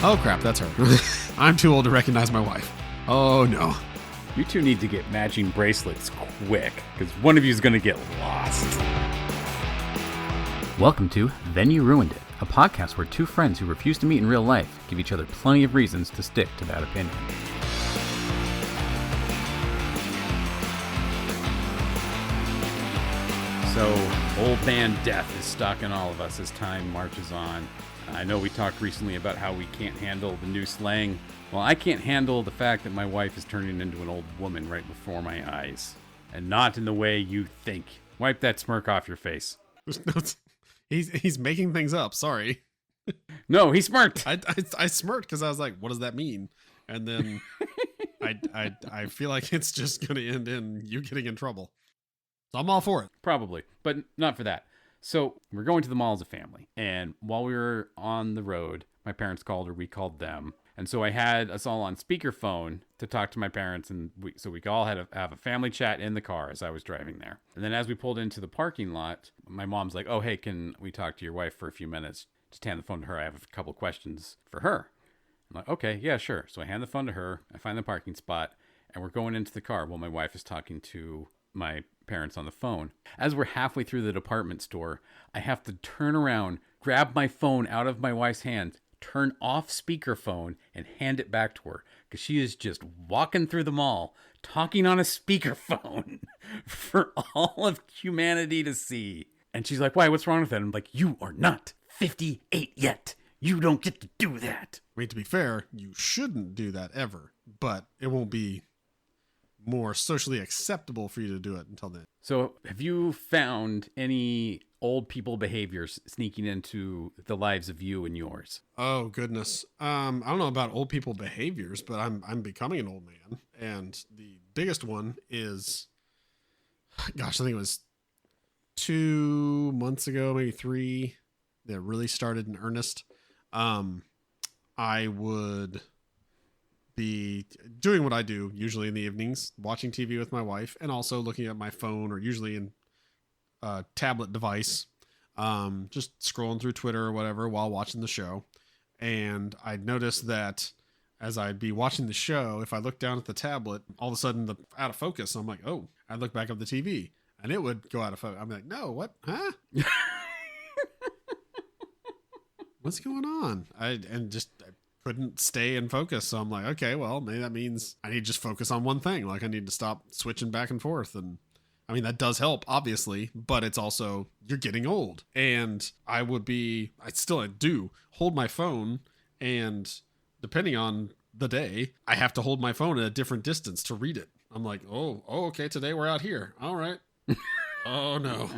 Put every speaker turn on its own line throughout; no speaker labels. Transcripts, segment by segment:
Oh, crap, that's her. I'm too old to recognize my wife. Oh, no.
You two need to get matching bracelets quick, because one of you is going to get lost. Welcome to Then You Ruined It, a podcast where two friends who refuse to meet in real life give each other plenty of reasons to stick to that opinion. So, old man death is stalking all of us as time marches on. I know we talked recently about how we can't handle the new slang. Well, I can't handle the fact that my wife is turning into an old woman right before my eyes. And not in the way you think. Wipe that smirk off your face.
He's making things up. Sorry.
No, he smirked.
I smirked because I was like, what does that mean? And then I feel like it's just going to end in you getting in trouble. So I'm all for it.
Probably, but not for that. So we're going to the mall as a family. And while we were on the road, my parents called or we called them. And so I had us all on speakerphone to talk to my parents. And so we all had to have a family chat in the car as I was driving there. And then as we pulled into the parking lot, my mom's like, oh, hey, can we talk to your wife for a few minutes? Just hand the phone to her. I have a couple questions for her. I'm like, okay, yeah, sure. So I hand the phone to her. I find the parking spot and we're going into the car while my wife is talking to my parents on the phone. As we're halfway through the department store, I have to turn around, grab my phone out of my wife's hand, turn off speakerphone, and hand it back to her because she is just walking through the mall talking on a speakerphone for all of humanity to see. And she's like, why, what's wrong with that? I'm like, you are not 58 yet. You don't get to do that.
I mean, to be fair, you shouldn't do that ever, but it won't be more socially acceptable for you to do it until then.
So have you found any old people behaviors sneaking into the lives of you and yours?
Oh, goodness. I don't know about old people behaviors, but I'm becoming an old man. And the biggest one is, gosh, I think it was 2 months ago, maybe 3, that really started in earnest. I would be doing what I do usually in the evenings, watching TV with my wife and also looking at my phone or usually in a tablet device, just scrolling through Twitter or whatever while watching the show. And I'd noticed that as I'd be watching the show, if I looked down at the tablet, all of a sudden out of focus. I'm like, oh, I'd look back at the TV and it would go out of focus. I'm like, no, what? Huh? What's going on? I couldn't stay in focus. So I'm like, okay, well, maybe that means I need to just focus on one thing. Like I need to stop switching back and forth. And I mean, that does help, obviously, but it's also, you're getting old. And I do hold my phone. And depending on the day, I have to hold my phone at a different distance to read it. I'm like, oh, okay, today we're out here. All right. Oh, no.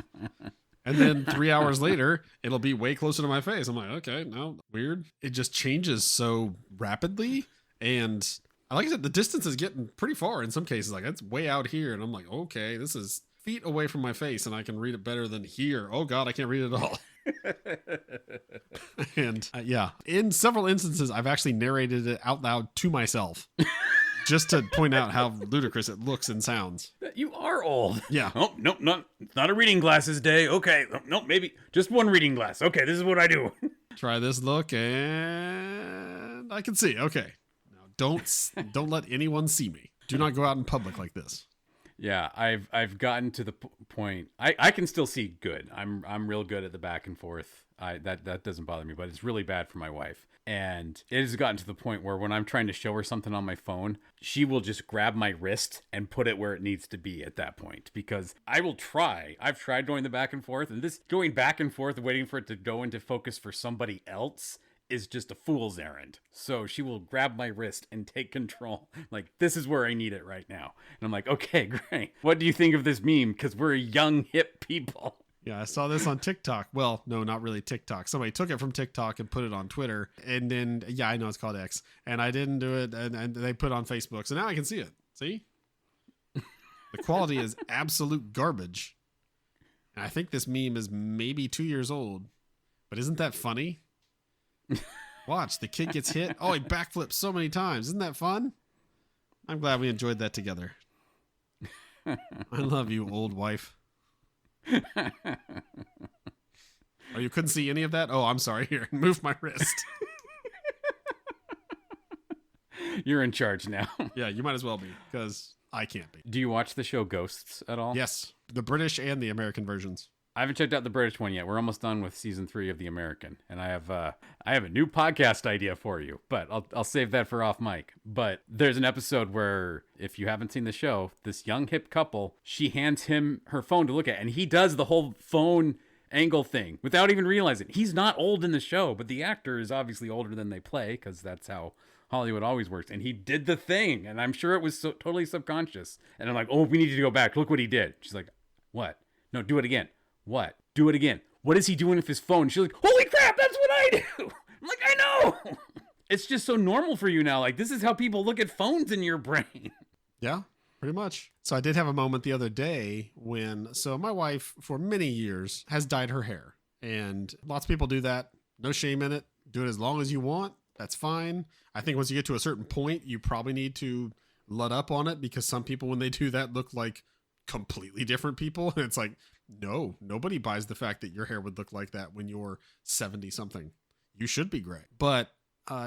And then 3 hours later, it'll be way closer to my face. I'm like, okay, no, weird. It just changes so rapidly. And like I said, the distance is getting pretty far in some cases. Like it's way out here. And I'm like, okay, this is feet away from my face and I can read it better than here. Oh God, I can't read it at all. And yeah, in several instances, I've actually narrated it out loud to myself. Just to point out how ludicrous it looks and sounds.
You are old.
Yeah.
Oh, nope, not a reading glasses day. Okay. Nope, maybe just one reading glass. Okay, this is what I do.
Try this look and I can see. Okay. Now don't let anyone see me. Do not go out in public like this.
Yeah, I've gotten to the point. I can still see good. I'm real good at the back and forth. That doesn't bother me, but it's really bad for my wife. And it has gotten to the point where when I'm trying to show her something on my phone, she will just grab my wrist and put it where it needs to be at that point. Because I will try. I've tried going the back and forth, and this going back and forth, waiting for it to go into focus for somebody else is just a fool's errand. So she will grab my wrist and take control. Like, this is where I need it right now. And I'm like, okay, great. What do you think of this meme? Because we're young, hip people.
Yeah, I saw this on TikTok. Well, no, not really TikTok. Somebody took it from TikTok and put it on Twitter. And then, yeah, I know it's called X. And I didn't do it. And they put it on Facebook. So now I can see it. See? The quality is absolute garbage. And I think this meme is maybe 2 years old. But isn't that funny? Watch, the kid gets hit. Oh, he backflips so many times. Isn't that fun? I'm glad we enjoyed that together. I love you, old wife. Oh, you couldn't see any of that? Oh, I'm sorry. Here, move my wrist.
You're in charge now.
Yeah, you might as well be, because I can't be.
Do you watch the show Ghosts at all?
Yes, the British and the American versions.
I haven't checked out the British one yet. We're almost done with season 3 of the American, and I have a new podcast idea for you, but I'll save that for off mic. But there's an episode where, if you haven't seen the show, this young hip couple, she hands him her phone to look at, and he does the whole phone angle thing without even realizing. He's not old in the show, but the actor is obviously older than they play, because that's how Hollywood always works. And he did the thing, and I'm sure it was totally subconscious. And I'm like, oh, we need to go back. Look what he did. She's like, what? No, do it again. What? Do it again. What is he doing with his phone? She's like, holy crap, that's what I do. I'm like, I know. It's just so normal for you now. Like, this is how people look at phones in your brain.
Yeah, pretty much. So I did have a moment the other day so my wife for many years has dyed her hair, and lots of people do that. No shame in it. Do it as long as you want. That's fine. I think once you get to a certain point, you probably need to let up on it, because some people, when they do that, look like completely different people. And it's like, no, nobody buys the fact that your hair would look like that when you're 70 something. You should be gray. But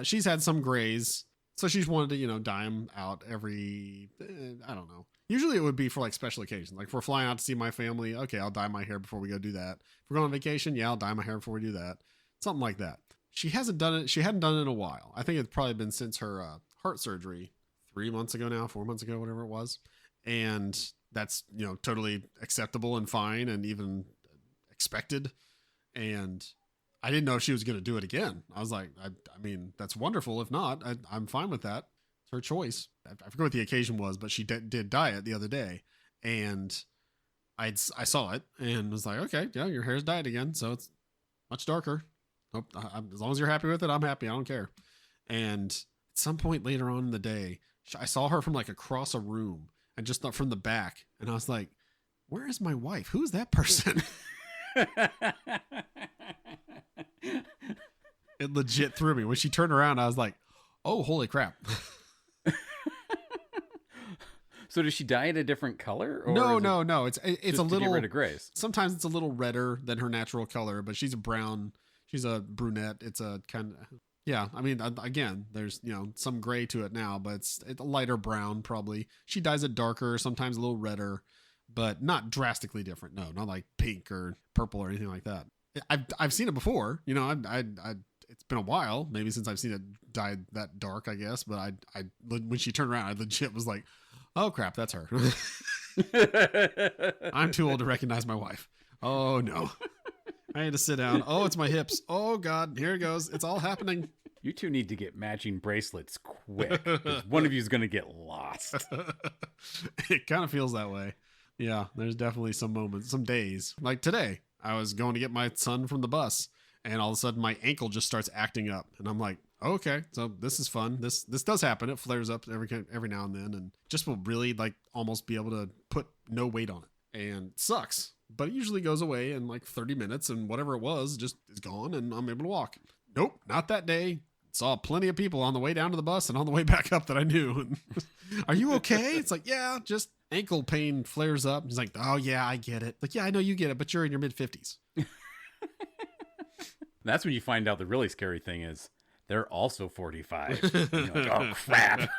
she's had some grays, so she's wanted to, dye them out every, I don't know. Usually it would be for like special occasions. Like if we're flying out to see my family, okay, I'll dye my hair before we go do that. If we're going on vacation, yeah, I'll dye my hair before we do that. Something like that. She hasn't done it. She hadn't done it in a while. I think it's probably been since her heart surgery 4 months ago, whatever it was. And that's, totally acceptable and fine and even expected. And I didn't know if she was going to do it again. I was like, I mean, that's wonderful. If not, I'm fine with that. It's her choice. I forget what the occasion was, but she did dye it the other day. And I saw it and was like, okay, yeah, your hair's dyed again. So it's much darker. Nope, as long as you're happy with it, I'm happy. I don't care. And at some point later on in the day, I saw her from like across a room and just not from the back. And I was like, where is my wife? Who's that person? It legit threw me. When she turned around, I was like, oh, holy crap.
So does she dye it a different color? Or
no. It's a little,
get rid of grays.
Sometimes it's a little redder than her natural color, but she's a brunette. It's a kind of, yeah. I mean, again, there's, some gray to it now, but it's a lighter brown probably. She dyes it darker, sometimes a little redder, but not drastically different. No, not like pink or purple or anything like that. I've seen it before, it's been a while, maybe since I've seen it dyed that dark, I guess. But when she turned around, I legit was like, oh crap, that's her. I'm too old to recognize my wife. Oh no. I had to sit down. Oh, it's my hips. Oh God, here it goes. It's all happening.
You two need to get matching bracelets quick, 'cause one of you is going to get lost.
It kind of feels that way. Yeah, there's definitely some moments, some days. Like today, I was going to get my son from the bus, and all of a sudden my ankle just starts acting up. And I'm like, oh, okay, so this is fun. This does happen. It flares up every now and then, and just will really like almost be able to put no weight on it. And it sucks. But it usually goes away in like 30 minutes, and whatever it was just is gone, and I'm able to walk. Nope, not that day. Saw plenty of people on the way down to the bus and on the way back up that I knew. Are you okay? It's like, yeah, just ankle pain flares up. He's like, oh yeah, I get it. Like, yeah, I know you get it, but you're in your mid 50s.
That's when you find out the really scary thing is they're also 45. And you're like, oh crap.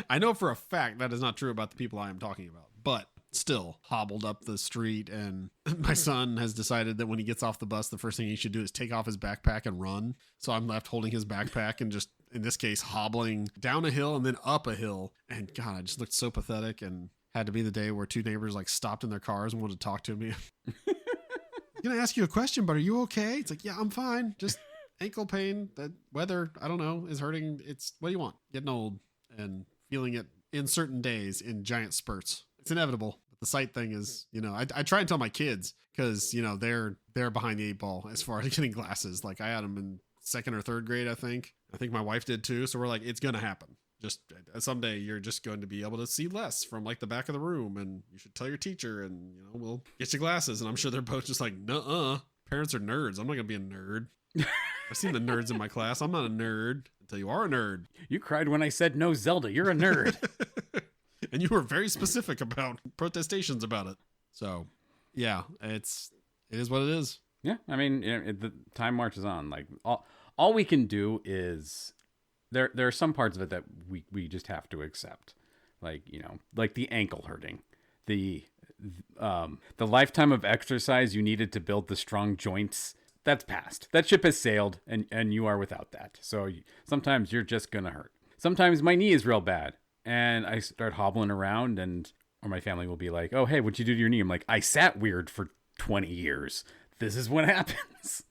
I know for a fact that is not true about the people I am talking about, but still hobbled up the street, and my son has decided that when he gets off the bus, the first thing he should do is take off his backpack and run. So I'm left holding his backpack and just, in this case, hobbling down a hill and then up a hill. And God, I just looked so pathetic, and had to be the day where 2 neighbors like stopped in their cars and wanted to talk to me. I'm gonna ask you a question, but are you okay? It's like, yeah, I'm fine. Just ankle pain. The weather, I don't know, is hurting. It's, what do you want? Getting old and feeling it in certain days in giant spurts. It's inevitable. But the sight thing is, I try and tell my kids, because, they're behind the 8 ball as far as getting glasses. Like I had them in 2nd or 3rd grade, I think. I think my wife did too. So we're like, it's going to happen. Just someday you're just going to be able to see less from like the back of the room, and you should tell your teacher, and, we'll get you glasses. And I'm sure they're both just like, nuh-uh. Parents are nerds. I'm not going to be a nerd. I've seen the nerds in my class. I'm not a nerd until you are a nerd.
You cried when I said no Zelda. You're a nerd.
And you were very specific about protestations about it. So, yeah, it is what it is.
Yeah, I mean, the time marches on. Like all we can do is there are some parts of it that we just have to accept, like like the ankle hurting, the lifetime of exercise you needed to build the strong joints. That's past. That ship has sailed, and you are without that. So sometimes you're just gonna hurt. Sometimes my knee is real bad, and I start hobbling around, or my family will be like, "Oh, hey, what'd you do to your knee?" I'm like, "I sat weird for 20 years. This is what happens.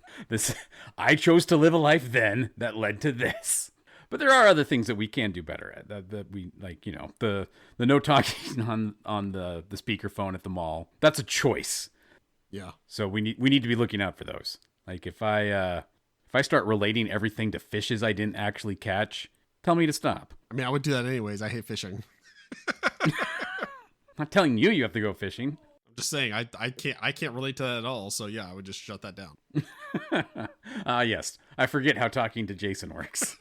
I chose to live a life then that led to this." But there are other things that we can do better at. That we like, the no talking on the speakerphone at the mall. That's a choice.
Yeah.
So we need to be looking out for those. Like if I start relating everything to fishes I didn't actually catch, tell me to stop.
I mean, I would do that anyways. I hate fishing.
I'm not telling you have to go fishing.
I'm just saying I can't relate to that at all. So yeah, I would just shut that down.
Yes. I forget how talking to Jason works.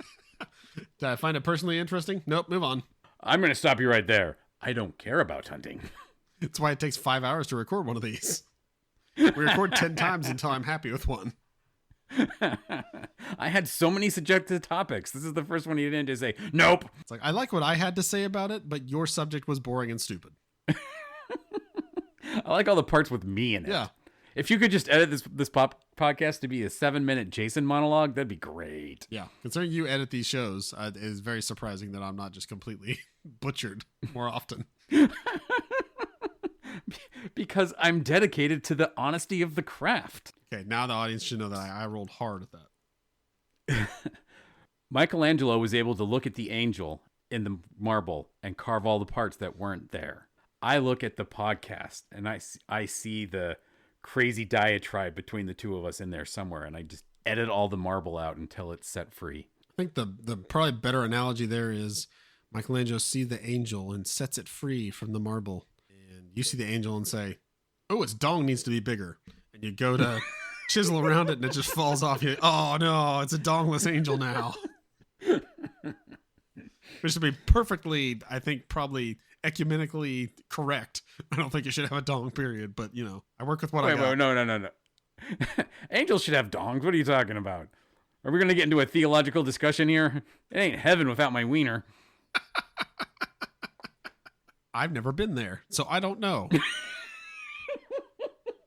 Did I find it personally interesting? Nope, move on.
I'm going to stop you right there. I don't care about hunting.
It's why it takes 5 hours to record one of these. We record 10 times until I'm happy with one.
I had so many suggested topics. This is the first one you didn't just say, nope.
It's like, I like what I had to say about it, but your subject was boring and stupid.
I like all the parts with me in it.
Yeah.
If you could just edit this podcast to be a 7-minute Jason monologue, that'd be great.
Yeah. Considering you edit these shows, it is very surprising that I'm not just completely butchered more often.
Because I'm dedicated to the honesty of the craft.
Okay, now the audience should know that I rolled hard at that.
Michelangelo was able to look at the angel in the marble and carve all the parts that weren't there. I look at the podcast and I see the crazy diatribe between the two of us in there somewhere, and I just edit all the marble out until it's set free.
I think the probably better analogy there is Michelangelo sees the angel and sets it free from the marble. And you see the angel and say, "Oh, its dong needs to be bigger." And you go to chisel around it and it just falls off. You, oh no, it's a dongless angel now. Which would be perfectly, I think, probably ecumenically correct. I don't think it should have a dong, period. But, I work with what I got.
Wait, no. Angels should have dongs. What are you talking about? Are we going to get into a theological discussion here? It ain't heaven without my wiener.
I've never been there, so I don't know.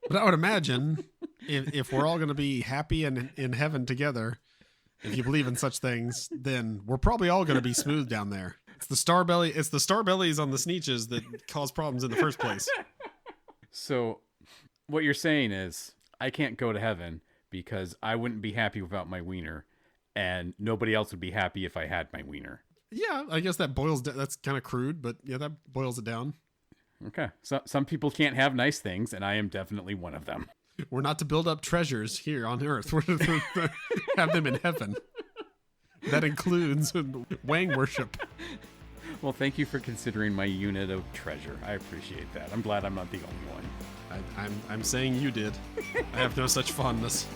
But I would imagine if we're all going to be happy and in heaven together, if you believe in such things, then we're probably all going to be smooth down there. It's the star bellies on the sneeches that cause problems in the first place.
So what you're saying is I can't go to heaven because I wouldn't be happy without my wiener, and nobody else would be happy if I had my wiener.
Yeah, I guess that's kind of crude, but yeah, that boils it down.
Okay. So some people can't have nice things, and I am definitely one of them.
We're not to build up treasures here on earth. We're to have them in heaven. That includes Wang worship.
Well, thank you for considering my unit of treasure. I appreciate that. I'm glad I'm not the only one.
I'm saying you did. I have no such fondness.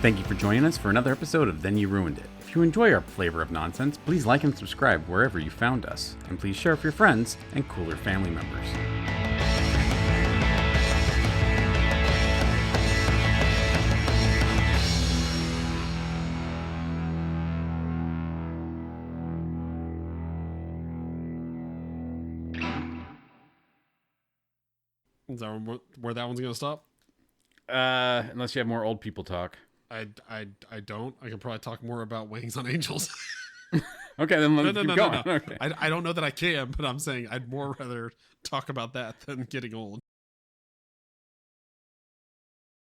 Thank you for joining us for another episode of Then You Ruined It. If you enjoy our flavor of nonsense, please like and subscribe wherever you found us. And please share with your friends and cooler family members.
Is that where that one's going to stop?
Unless you have more old people talk.
I don't. I can probably talk more about Wings on Angels.
Okay, then let's keep going.
No.
Okay.
I don't know that I can, but I'm saying I'd more rather talk about that than getting old.